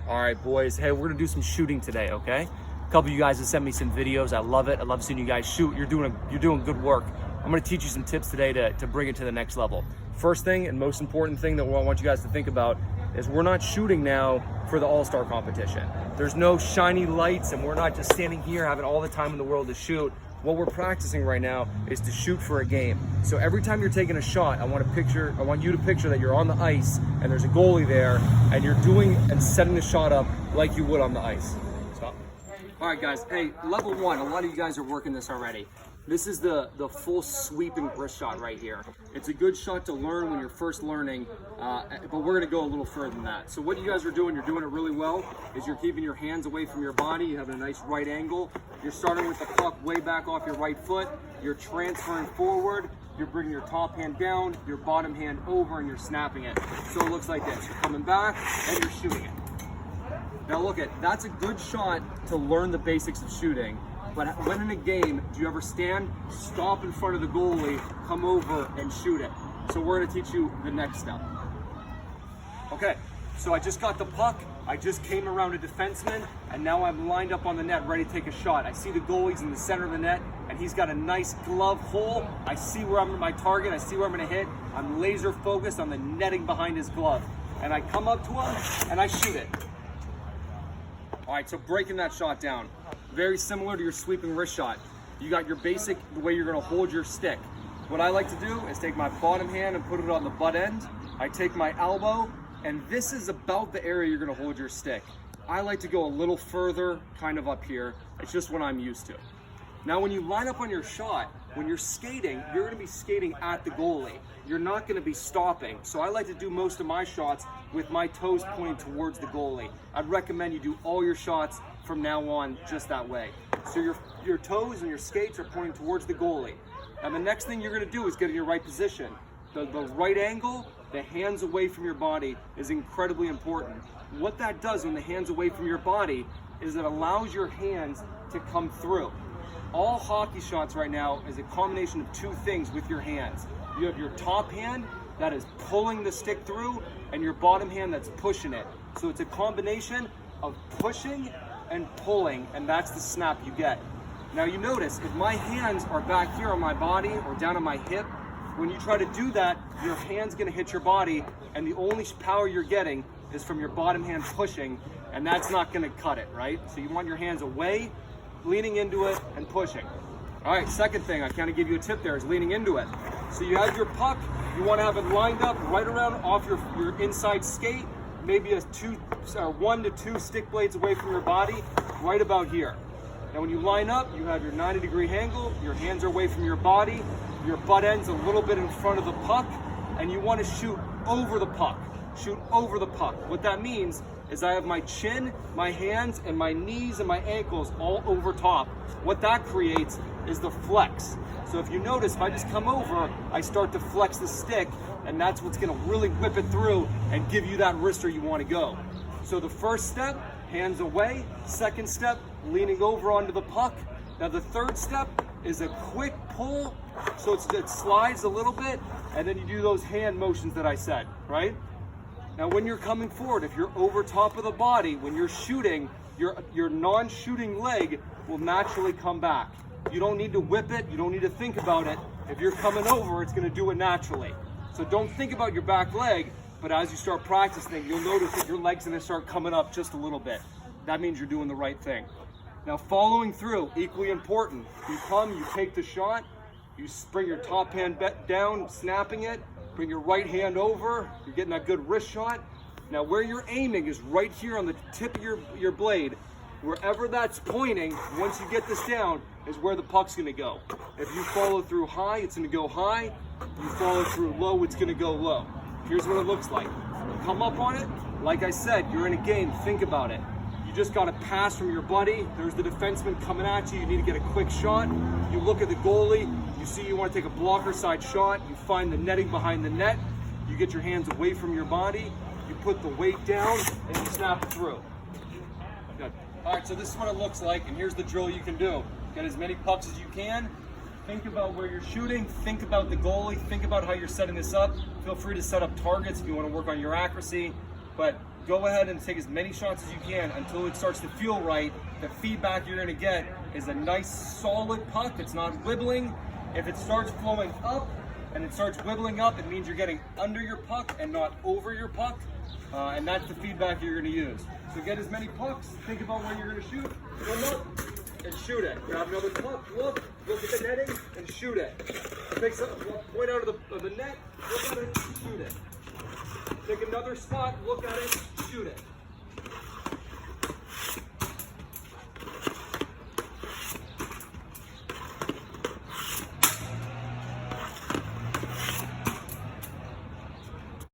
All right, boys. Hey, we're gonna do some shooting today, okay? A couple of you guys have sent me some videos. I love it. I love seeing you guys shoot. You're doing good work. I'm gonna teach you some tips today to bring it to the next level. First thing and most important thing that I want you guys to think about is we're not shooting now for the all-star competition. There's no shiny lights and we're not just standing here having all the time in the world to shoot. What we're practicing right now is to shoot for a game. So every time you're taking a shot, I want you to picture that you're on the ice and there's a goalie there and you're doing and setting the shot up like you would on the ice. Stop. All right, guys. Hey, level one, a lot of you guys are working this already. This is the full sweeping wrist shot right here. It's a good shot to learn when you're first learning, but we're gonna go a little further than that. So what you guys are doing, you're doing it really well, is you're keeping your hands away from your body, you have a nice right angle, you're starting with the puck way back off your right foot, you're transferring forward, you're bringing your top hand down, your bottom hand over, and you're snapping it. So it looks like this, you're coming back, and you're shooting it. Now look that's a good shot to learn the basics of shooting. But when in a game, do you ever stand, stop in front of the goalie, come over and shoot it? So we're gonna teach you the next step. Okay, so I just got the puck, I just came around a defenseman, and now I'm lined up on the net, ready to take a shot. I see the goalie's in the center of the net, and he's got a nice glove hole. I see where I'm at my target, I see where I'm gonna hit. I'm laser focused on the netting behind his glove. And I come up to him, and I shoot it. All right, so breaking that shot down. Very similar to your sweeping wrist shot. You got your basic, the way you're gonna hold your stick. What I like to do is take my bottom hand and put it on the butt end. I take my elbow, and this is about the area you're gonna hold your stick. I like to go a little further, kind of up here. It's just what I'm used to. Now, when you line up on your shot, when you're skating, you're gonna be skating at the goalie. You're not gonna be stopping. So I like to do most of my shots with my toes pointing towards the goalie. I'd recommend you do all your shots from now on just that way. So your toes and your skates are pointing towards the goalie. And the next thing you're gonna do is get in your right position. The right angle, the hands away from your body is incredibly important. What that does when the hands away from your body is it allows your hands to come through. All hockey shots right now is a combination of two things with your hands. You have your top hand that is pulling the stick through and your bottom hand that's pushing it. So it's a combination of pushing and pulling, and that's the snap you get. Now you notice, if my hands are back here on my body or down on my hip, when you try to do that, your hand's gonna hit your body, and the only power you're getting is from your bottom hand pushing, and that's not gonna cut it, right? So you want your hands away, leaning into it, and pushing. All right, second thing, I kind of give you a tip there, is leaning into it. So you have your puck, you wanna have it lined up right around off your inside skate, maybe 1 to 2 stick blades away from your body, right about here. Now when you line up, you have your 90-degree angle, your hands are away from your body, your butt end's a little bit in front of the puck, and you want to shoot over the puck. Shoot over the puck. What that means is I have my chin, my hands, and my knees and my ankles all over top. What that creates is the flex. So if you notice, if I just come over, I start to flex the stick, and that's what's gonna really whip it through and give you that wrister you wanna go. So the first step, hands away. Second step, leaning over onto the puck. Now the third step is a quick pull, so it slides a little bit, and then you do those hand motions that I said, right? Now when you're coming forward, if you're over top of the body, when you're shooting, your non-shooting leg will naturally come back. You don't need to whip it, you don't need to think about it. If you're coming over, it's gonna do it naturally. So don't think about your back leg, but as you start practicing, you'll notice that your leg's gonna start coming up just a little bit. That means you're doing the right thing. Now following through, equally important. You come, you take the shot, you bring your top hand down, snapping it, bring your right hand over, you're getting that good wrist shot. Now where you're aiming is right here on the tip of your blade. Wherever that's pointing, once you get this down, is where the puck's gonna go. If you follow through high, it's gonna go high. If you follow through low, it's gonna go low. Here's what it looks like. You come up on it, like I said, you're in a game, think about it. You just got a pass from your buddy, there's the defenseman coming at you, you need to get a quick shot. You look at the goalie, you see you wanna take a blocker side shot, you find the netting behind the net, you get your hands away from your body, you put the weight down, and you snap it through. Good. All right, so this is what it looks like, and here's the drill you can do. Get as many pucks as you can. Think about where you're shooting. Think about the goalie. Think about how you're setting this up. Feel free to set up targets if you want to work on your accuracy. But go ahead and take as many shots as you can until it starts to feel right. The feedback you're gonna get is a nice solid puck that's not wibbling. If it starts flowing up and it starts wibbling up, it means you're getting under your puck and not over your puck. And that's the feedback you're gonna use. So get as many pucks, think about where you're gonna shoot, come up and shoot it. Grab another puck, look at the netting and shoot it. Take some, point out of the net, look at it, shoot it. Take another spot, look at it, shoot it.